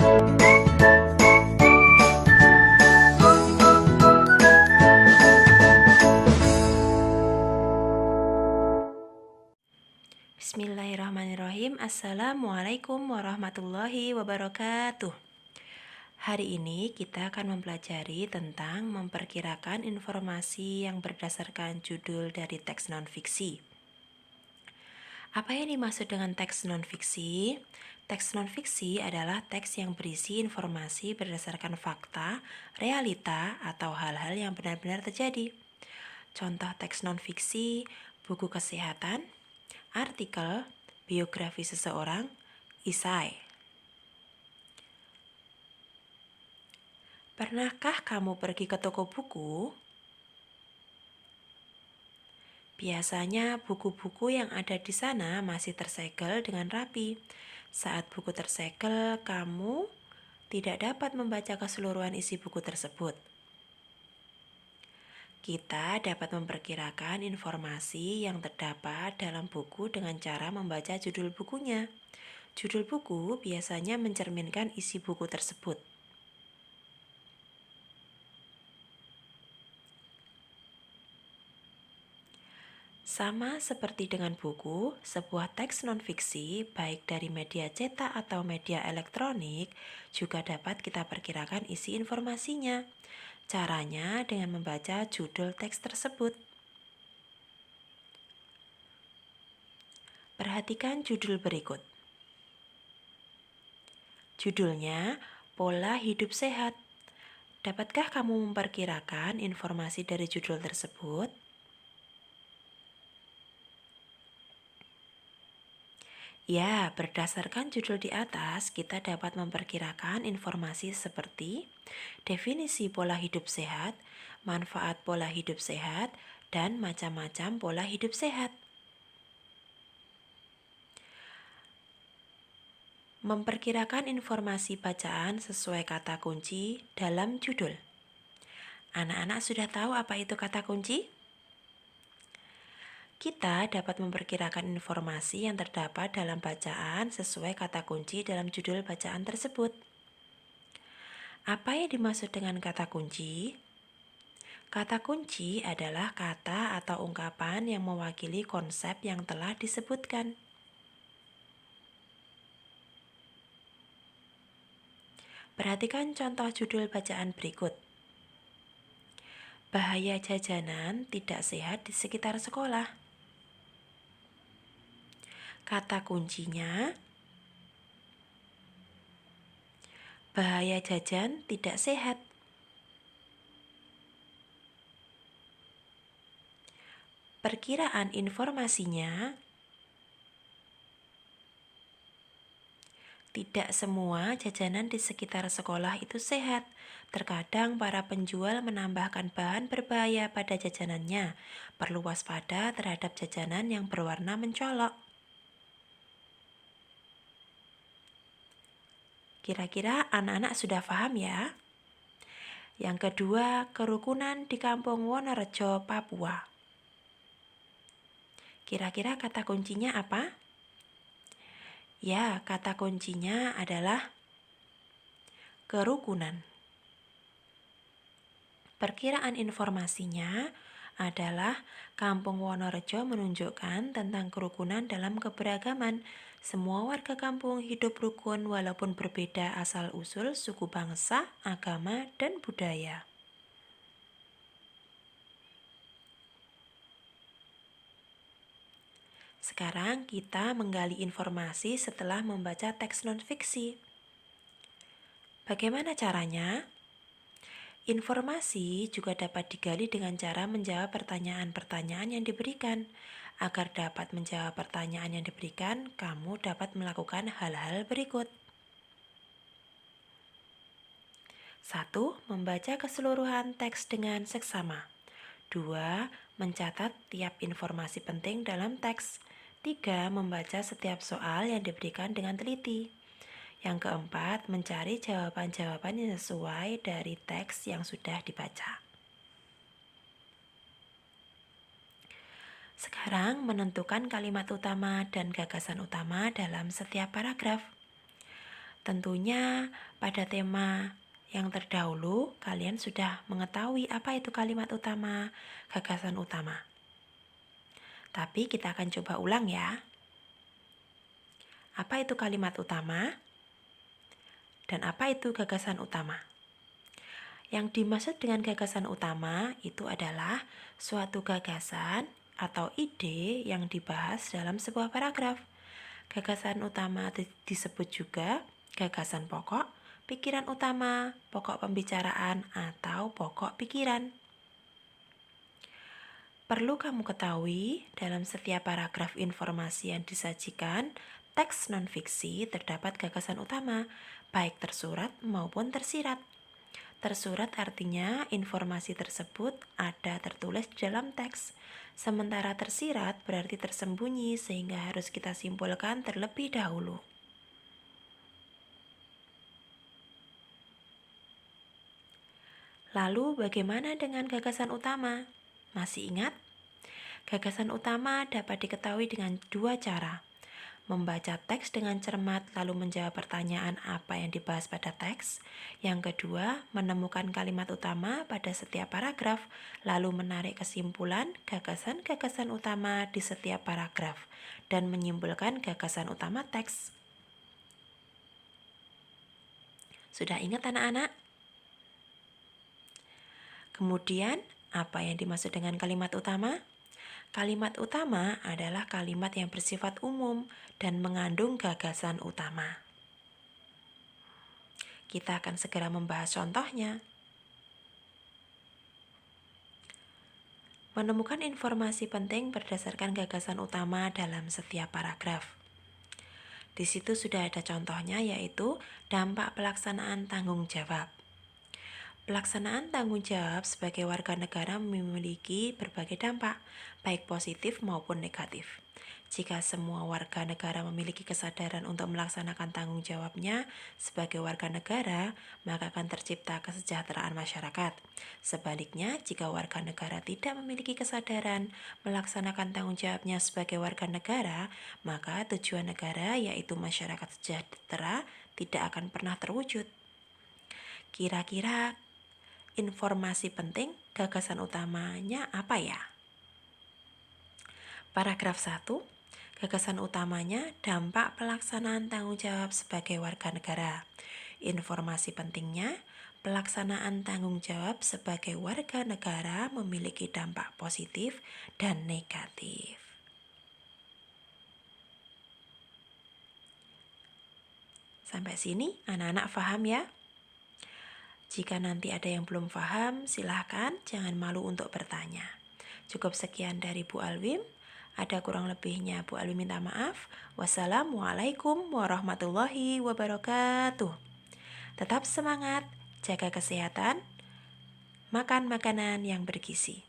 Bismillahirrahmanirrahim. Assalamualaikum warahmatullahi wabarakatuh. Hari ini kita akan mempelajari tentang memperkirakan informasi yang berdasarkan judul dari teks non-fiksi. Apa yang dimaksud dengan teks non-fiksi? Teks non-fiksi adalah teks yang berisi informasi berdasarkan fakta, realita, atau hal-hal yang benar-benar terjadi. Contoh teks non-fiksi, buku kesehatan, artikel, biografi seseorang, esai. Pernahkah kamu pergi ke toko buku? Biasanya buku-buku yang ada di sana masih tersegel dengan rapi. Saat buku tersegel, kamu tidak dapat membaca keseluruhan isi buku tersebut. Kita dapat memperkirakan informasi yang terdapat dalam buku dengan cara membaca judul bukunya. Judul buku biasanya mencerminkan isi buku tersebut. Sama seperti dengan buku, sebuah teks non-fiksi, baik dari media cetak atau media elektronik, juga dapat kita perkirakan isi informasinya. Caranya dengan membaca judul teks tersebut. Perhatikan judul berikut. Judulnya, Pola Hidup Sehat. Dapatkah kamu memperkirakan informasi dari judul tersebut? Ya, berdasarkan judul di atas, kita dapat memperkirakan informasi seperti definisi pola hidup sehat, manfaat pola hidup sehat, dan macam-macam pola hidup sehat. Memperkirakan informasi bacaan sesuai kata kunci dalam judul. Anak-anak sudah tahu apa itu kata kunci? Kita dapat memperkirakan informasi yang terdapat dalam bacaan sesuai kata kunci dalam judul bacaan tersebut. Apa yang dimaksud dengan kata kunci? Kata kunci adalah kata atau ungkapan yang mewakili konsep yang telah disebutkan. Perhatikan contoh judul bacaan berikut. Bahaya jajanan tidak sehat di sekitar sekolah. Kata kuncinya, bahaya jajan tidak sehat. Perkiraan informasinya, tidak semua jajanan di sekitar sekolah itu sehat. Terkadang para penjual menambahkan bahan berbahaya pada jajanannya. Perlu waspada terhadap jajanan yang berwarna mencolok. Kira-kira anak-anak sudah paham ya? Yang kedua, kerukunan di Kampung Wonorejo, Papua. Kira-kira kata kuncinya apa? Ya, kata kuncinya adalah kerukunan. Perkiraan informasinya adalah Kampung Wonorejo menunjukkan tentang kerukunan dalam keberagaman. Semua warga kampung hidup rukun walaupun berbeda asal-usul, suku bangsa, agama, dan budaya. Sekarang kita menggali informasi setelah membaca teks non-fiksi. Bagaimana caranya? Informasi juga dapat digali dengan cara menjawab pertanyaan-pertanyaan yang diberikan. Agar dapat menjawab pertanyaan yang diberikan, kamu dapat melakukan hal-hal berikut. 1. Membaca keseluruhan teks dengan seksama. 2. Mencatat tiap informasi penting dalam teks. 3. Membaca setiap soal yang diberikan dengan teliti. Yang keempat, mencari jawaban-jawaban yang sesuai dari teks yang sudah dibaca. Sekarang menentukan kalimat utama dan gagasan utama dalam setiap paragraf. Tentunya pada tema yang terdahulu kalian sudah mengetahui apa itu kalimat utama, gagasan utama. Tapi kita akan coba ulang ya. Apa itu kalimat utama? Dan apa itu gagasan utama? Yang dimaksud dengan gagasan utama itu adalah suatu gagasan atau ide yang dibahas dalam sebuah paragraf. Gagasan utama disebut juga gagasan pokok, pikiran utama, pokok pembicaraan, atau pokok pikiran. Perlu kamu ketahui, dalam setiap paragraf informasi yang disajikan, teks non-fiksi terdapat gagasan utama, baik tersurat maupun tersirat. Tersurat artinya informasi tersebut ada tertulis di dalam teks, sementara tersirat berarti tersembunyi sehingga harus kita simpulkan terlebih dahulu. Lalu bagaimana dengan gagasan utama? Masih ingat? Gagasan utama dapat diketahui dengan dua cara. Membaca teks dengan cermat lalu menjawab pertanyaan apa yang dibahas pada teks. Yang kedua, menemukan kalimat utama pada setiap paragraf, lalu menarik kesimpulan gagasan-gagasan utama di setiap paragraf, dan menyimpulkan gagasan utama teks. Sudah ingat anak-anak? Kemudian, apa yang dimaksud dengan kalimat utama? Kalimat utama adalah kalimat yang bersifat umum dan mengandung gagasan utama. Kita akan segera membahas contohnya. Menemukan informasi penting berdasarkan gagasan utama dalam setiap paragraf. Di situ sudah ada contohnya, yaitu dampak pelaksanaan tanggung jawab. Pelaksanaan tanggung jawab sebagai warga negara memiliki berbagai dampak, baik positif maupun negatif. Jika semua warga negara memiliki kesadaran untuk melaksanakan tanggung jawabnya sebagai warga negara, maka akan tercipta kesejahteraan masyarakat. Sebaliknya, jika warga negara tidak memiliki kesadaran melaksanakan tanggung jawabnya sebagai warga negara, maka tujuan negara, yaitu masyarakat sejahtera, tidak akan pernah terwujud. Kira-kira informasi penting gagasan utamanya apa ya? Paragraf 1, gagasan utamanya dampak pelaksanaan tanggung jawab sebagai warga negara. Informasi pentingnya, pelaksanaan tanggung jawab sebagai warga negara memiliki dampak positif dan negatif. Sampai sini anak-anak paham ya? Jika nanti ada yang belum paham, silahkan jangan malu untuk bertanya. Cukup sekian dari Bu Alwim. Ada kurang lebihnya Bu Alwim minta maaf. Wassalamualaikum warahmatullahi wabarakatuh. Tetap semangat, jaga kesehatan, makan makanan yang bergizi.